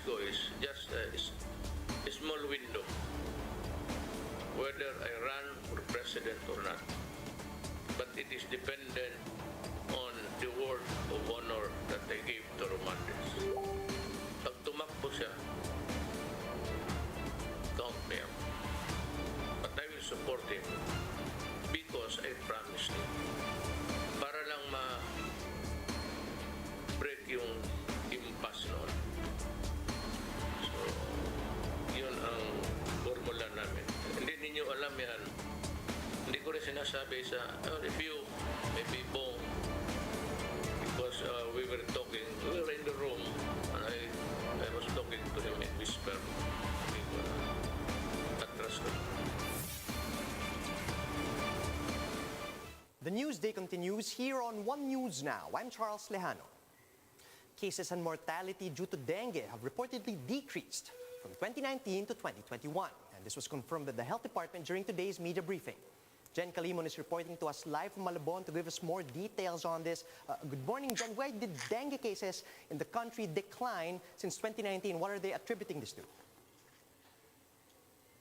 ko is just a small window, whether I run for president or not. But it is dependent on the word of honor that I gave to Romandes. Pag tumakbo siya, count me out. But I will support him because I promised him. Para lang ma-break yung impasse noon. So, yun ang formula namin. Hindi ninyo alam yan. Hindi ko rin sinasabi sa review, maybe Bong, because we were in the room, and I was talking to him in whisper. Atras ko. The news day continues here on One News Now. I'm Charles Lejano. Cases and mortality due to dengue have reportedly decreased from 2019 to 2021. And this was confirmed by the Health Department during today's media briefing. Jen Calimon is reporting to us live from Malabon to give us more details on this. Good morning, Jen. Why did dengue cases in the country decline since 2019? What are they attributing this to?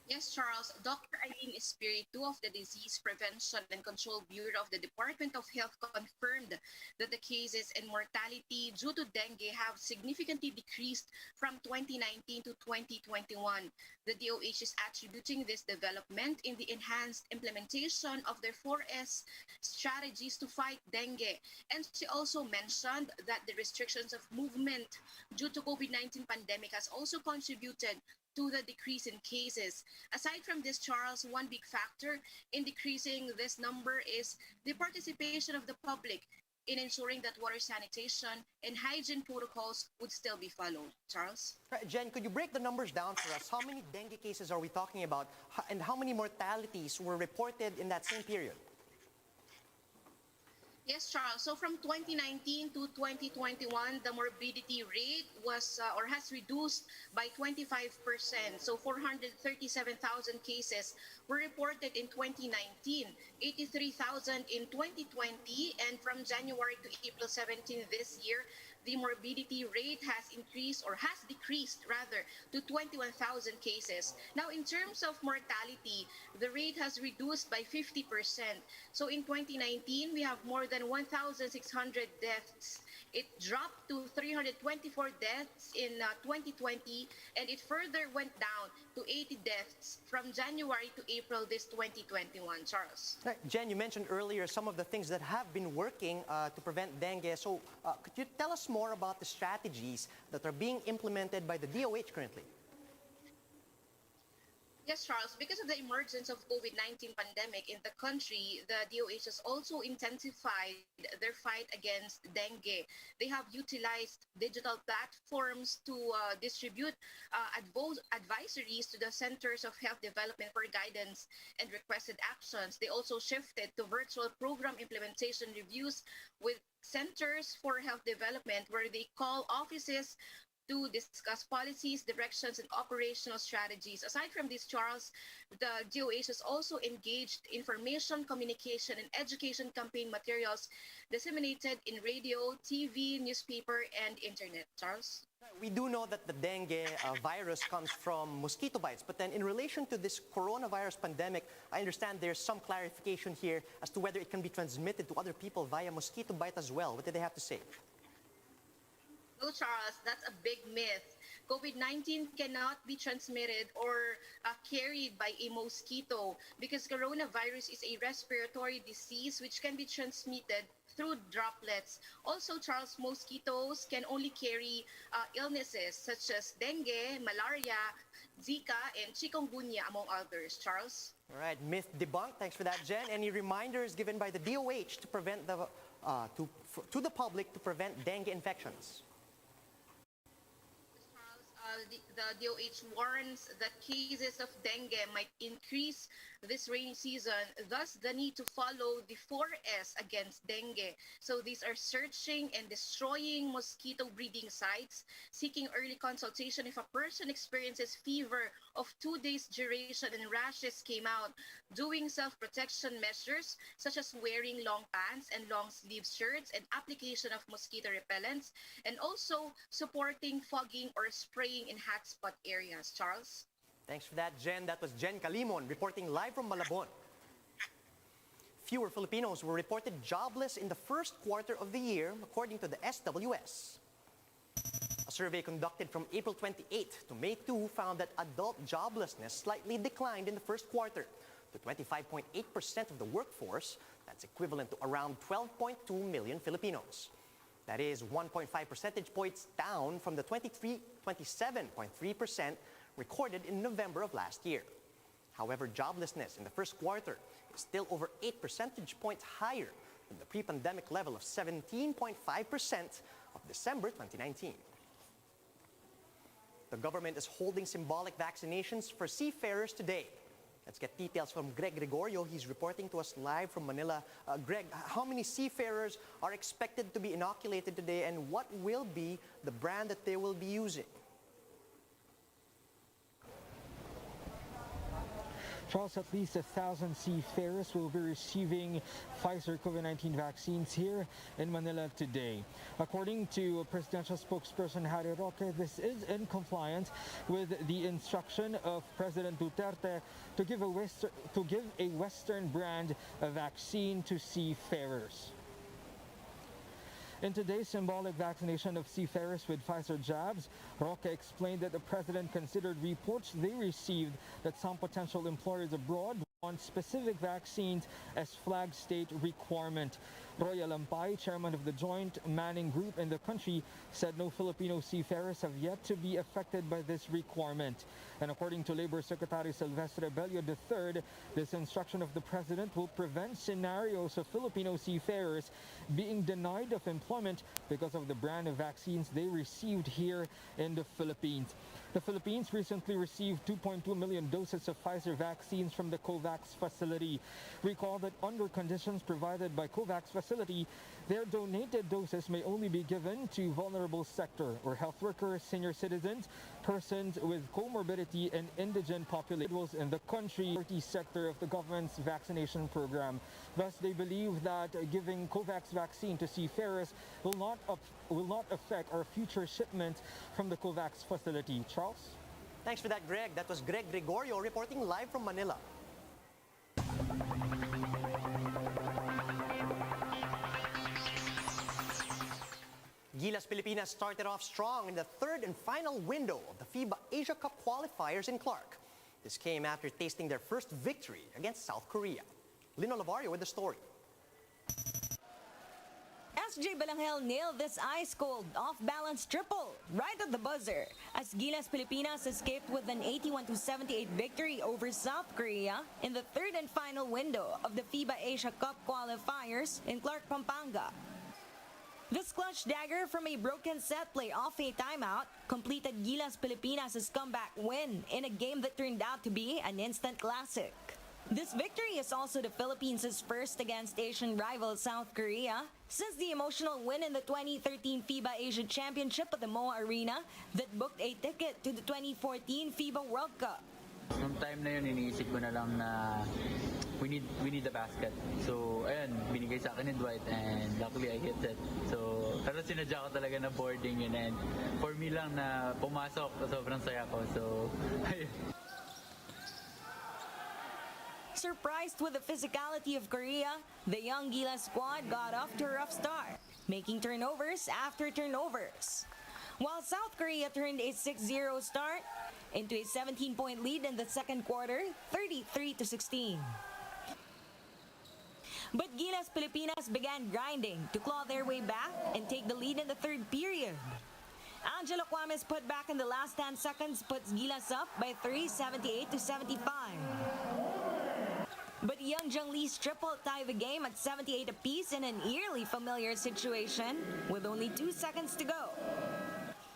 Yes, Charles. Dr. Eileen Espiritu of the Disease Prevention and Control Bureau of the Department of Health confirmed that the cases and mortality due to dengue have significantly decreased from 2019 to 2021. The DOH is attributing this development in the enhanced implementation of their 4S strategies to fight dengue. And she also mentioned that the restrictions of movement due to COVID-19 pandemic has also contributed to the decrease in cases. Aside from this, Charles, one big factor in decreasing this number is the participation of the public in ensuring that water sanitation and hygiene protocols would still be followed. Charles? Jen, could you break the numbers down for us? How many dengue cases are we talking about? And how many mortalities were reported in that same period? Yes, Charles. So from 2019 to 2021, the morbidity rate was or has reduced by 25%. So 437,000 cases were reported in 2019, 83,000 in 2020, and from January to April 17 this year, the morbidity rate has decreased to 21,000 cases. Now, in terms of mortality, the rate has reduced by 50%. So in 2019, we have more than 1,600 deaths. It dropped to 324 deaths in 2020, and it further went down to 80 deaths from January to April this 2021. Charles? Jen, you mentioned earlier some of the things that have been working to prevent dengue. So could you tell us more about the strategies that are being implemented by the DOH currently? Yes, Charles. Because of the emergence of COVID-19 pandemic in the country, the DOH has also intensified their fight against dengue. They have utilized digital platforms to distribute advisories to the Centers of Health Development for guidance and requested actions. They also shifted to virtual program implementation reviews with Centers for Health Development, where they call offices to discuss policies, directions, and operational strategies. Aside from this, Charles, the DOH has also engaged information, communication, and education campaign materials disseminated in radio, TV, newspaper, and internet. Charles? We do know that the dengue virus comes from mosquito bites, but then in relation to this coronavirus pandemic, I understand there's some clarification here as to whether it can be transmitted to other people via mosquito bite as well. What did they have to say? No, Charles, that's a big myth. COVID-19 cannot be transmitted or carried by a mosquito because coronavirus is a respiratory disease which can be transmitted through droplets. Also, Charles, mosquitoes can only carry illnesses such as dengue, malaria, Zika, and chikungunya, among others. Charles? All right, myth debunked. Thanks for that, Jen. Any reminders given by the DOH to prevent to the public to prevent dengue infections? The DOH warns that cases of dengue might increase this rainy season, thus the need to follow the 4S against dengue. So these are searching and destroying mosquito breeding sites, seeking early consultation if a person experiences fever of 2 days duration and rashes came out, doing self-protection measures such as wearing long pants and long sleeve shirts and application of mosquito repellents, and also supporting fogging or spraying in hotspot areas. Charles? Thanks for that, Jen. That was Jen Calimon reporting live from Malabon. Fewer Filipinos were reported jobless in the first quarter of the year, according to the SWS. A survey conducted from April 28 to May 2 found that adult joblessness slightly declined in the first quarter to 25.8% of the workforce. That's equivalent to around 12.2 million Filipinos. That is 1.5 percentage points down from the 27.3% recorded in November of last year. However, joblessness in the first quarter is still over 8 percentage points higher than the pre-pandemic level of 17.5% of December 2019. The government is holding symbolic vaccinations for seafarers today. Let's get details from Greg Gregorio. He's reporting to us live from Manila. Greg, how many seafarers are expected to be inoculated today, and what will be the brand that they will be using? Charles, at least 1,000 seafarers will be receiving Pfizer COVID-19 vaccines here in Manila today. According to presidential spokesperson Harry Roque, this is in compliance with the instruction of President Duterte to give a Western brand of vaccine to seafarers. In today's symbolic vaccination of seafarers with Pfizer jabs, Roque explained that the president considered reports they received that some potential employers abroad want specific vaccines as flag state requirement. Roy Alampay, chairman of the Joint Manning Group in the country, said no Filipino seafarers have yet to be affected by this requirement. And according to Labor Secretary Silvestre Bello III, this instruction of the president will prevent scenarios of Filipino seafarers being denied of employment because of the brand of vaccines they received here in the Philippines. The Philippines recently received 2.2 million doses of Pfizer vaccines from the COVAX facility. Recall that under conditions provided by COVAX facility, their donated doses may only be given to vulnerable sector or health workers, senior citizens, persons with comorbidity, and indigent populations in the country sector of the government's vaccination program. Thus, they believe that giving COVAX vaccine to seafarers will not affect our future shipment from the COVAX facility. Charles? Thanks for that, Greg. That was Greg Gregorio reporting live from Manila. Gilas Pilipinas started off strong in the third and final window of the FIBA Asia Cup qualifiers in Clark. This came after tasting their first victory against South Korea. Lino Lavario with the story. SJ Balangel nailed this ice-cold, off-balance triple right at the buzzer as Gilas Pilipinas escaped with an 81-78 victory over South Korea in the third and final window of the FIBA Asia Cup qualifiers in Clark, Pampanga. This clutch dagger from a broken set play off a timeout completed Gilas Pilipinas' comeback win in a game that turned out to be an instant classic. This victory is also the Philippines' first against Asian rival South Korea since the emotional win in the 2013 FIBA Asia Championship at the MOA Arena that booked a ticket to the 2014 FIBA World Cup. Nung time na yun, iniisip ko na lang na we need the basket. So, ayun, binigay sa akin ni Dwight and luckily I hit it. So, pero sinadya ko talaga na boarding yun and for me lang na pumasok, sobrang saya ko. So, ayun. Surprised with the physicality of Korea, the young Gilas squad got off to a rough start, making turnovers after turnovers. While South Korea turned a 6-0 start into a 17-point lead in the second quarter, 33-16. But Gilas Pilipinas began grinding to claw their way back and take the lead in the third period. Angelo Kwame's putback in the last 10 seconds puts Gilas up by 3, 78-75. But Young Jung Lee's triple tied the game at 78 apiece in an eerily familiar situation with only 2 seconds to go.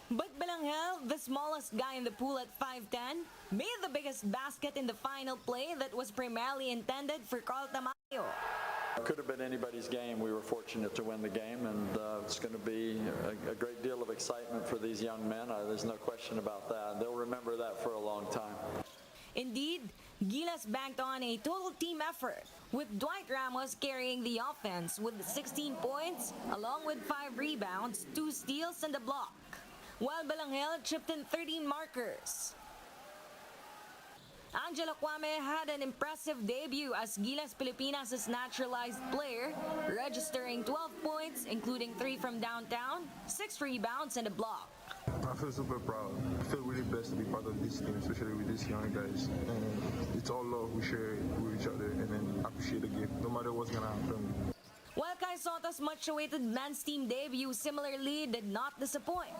But Balangel, the smallest guy in the pool at 5'10", made the biggest basket in the final play that was primarily intended for Carl Tamayo. It could have been anybody's game. We were fortunate to win the game, and it's going to be a great deal of excitement for these young men. There's no question about that. They'll remember that for a long time. Indeed, Gilas banked on a total team effort, with Dwight Ramos carrying the offense with 16 points, along with 5 rebounds, 2 steals, and a block. while Balangel chipped in 13 markers. Angela Kwame had an impressive debut as Gilas Pilipinas' naturalized player, registering 12 points, including 3 from downtown, 6 rebounds, and a block. I feel super proud. I feel really blessed to be part of this team, especially with these young guys. And it's all love we share with each other and then appreciate the game, no matter what's going to happen. While Kai Soto's much-awaited men's team debut similarly did not disappoint.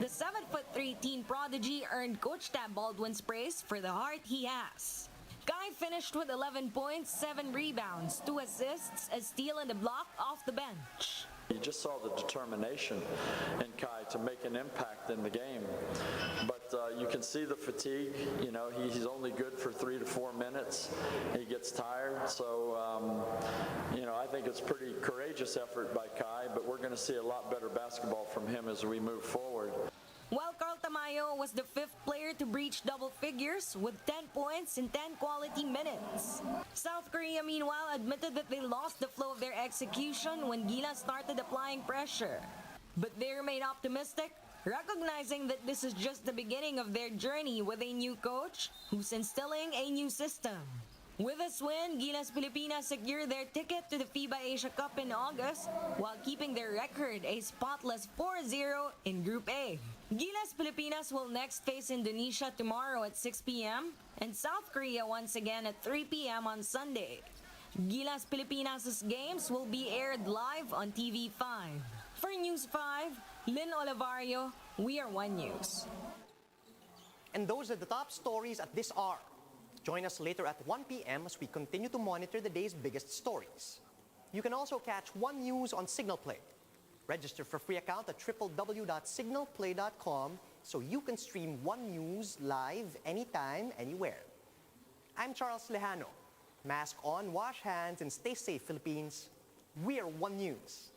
The 7'3" teen prodigy earned Coach Tab Baldwin's praise for the heart he has. Kai finished with 11 points, 7 rebounds, 2 assists, a steal, and a block off the bench. You just saw the determination in Kai to make an impact in the game. But you can see the fatigue. You know, he's only good for 3 to 4 minutes. He gets tired. So, you know, I think it's pretty courageous effort by Kai, but we're going to see a lot better basketball from him as we move forward. While Carl Tamayo was the 5th player to breach double figures with 10 points in 10 quality minutes. South Korea, meanwhile, admitted that they lost the flow of their execution when Gilas started applying pressure. But they remain optimistic, recognizing that this is just the beginning of their journey with a new coach who's instilling a new system. With this win, Gilas Pilipinas secured their ticket to the FIBA Asia Cup in August while keeping their record a spotless 4-0 in Group A. Gilas Pilipinas will next face Indonesia tomorrow at 6 p.m. and South Korea once again at 3 p.m. on Sunday. Gilas Pilipinas' games will be aired live on TV5. For News 5, Lynn Olivario, We Are One News. And those are the top stories at this hour. Join us later at 1 p.m. as we continue to monitor the day's biggest stories. You can also catch One News on Signal Play. Register for free account at www.signalplay.com so you can stream One News live anytime, anywhere. I'm Charles Lejano. Mask on, wash hands, and stay safe, Philippines. We are One News.